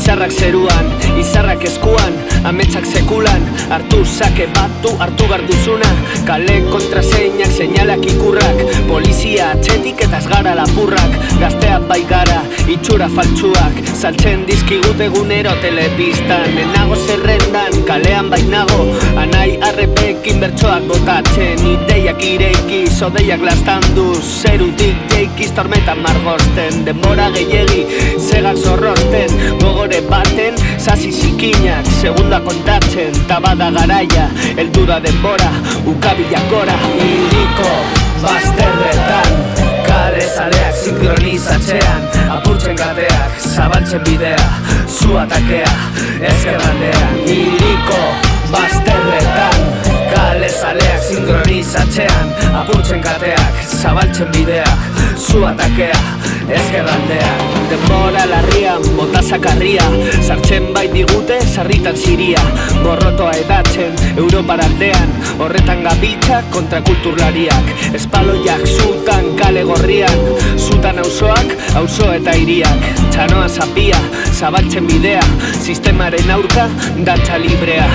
izarrak zeruan, izarrak eskuan, ametsak sekulan, hartu sake batu, hartu garduzuna, kale kontraseinak, seinalak ikurrak, polizia atxetik eta ez gara lapurrak, gazteak bai gara, itxura faltsuak, saltzen dizkigut egunero telebistan, enago zerrendan, kalean bainago, anai arrepekin bertsoak botatzen, ideiak ireiki, zodeiak lastandu, zerutik jeikiz tormetan margosten, denbora gehiegi, segak zorrosten, gogore baten, sasi zikinak, segunda kontatzen, tabada garaia, heldu da denbora, ukabilak gora, hiriko bazterretan, kale zaleak sinkronizatzean, apurtzen kateak, zabaltzen bidea, zu atakea, ezkerraldean, hiriko bazterretan, kale zaleak sinkronizatzean, apurtzen kateak, zabaltzen bidea, zu atakea, ezkerraldean. Denbora larrian, bota zakarria, sartzen bai digute, sarritan ziria, borrotoa edatzen, Europar aldean, horretan gabiltza kontrakulturlariak, espaloiak zutan kale gorrian, zutan auzoak, auzo eta hiriak, txanoa zapia, zabaltzen bidea, sistemaren aurka, dantza librea,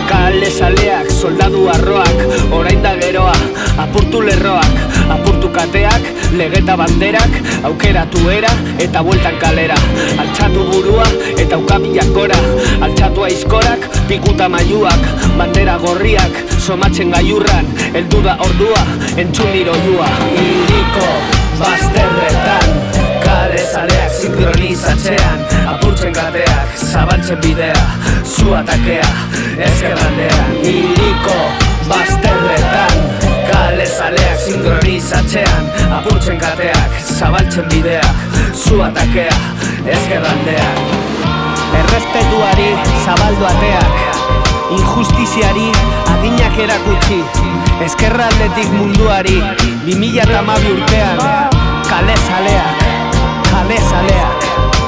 kale zaleak, soldadu arroak, orain da geroa, apurtu lerroak, apurtu kateak, legeta banderak, aukeratu era eta bueltan kalera, altxatu burua eta ukabilak gora, altxatu aizkorak, pikuta maiuak, bandera gorriak, somatzen gaiurran, heldu da ordua, entzun iroiua, hiriko bazterretan, kale zaleak sinkronizatzean, apurtzen kateak, zabaltzen bidea, zu atakea, ezkerraldean, hiriko bazterretan, kale zaleak sinkronizatzean, apurtzen kateak, zabaltzen bideak, zu atakea, ezkerraldean. Errespetuari zabaldu ateak, injustiziari adinak erakutsi, ezkerraldetik munduari, 2012 urtean, kale zaleak, kale zaleak.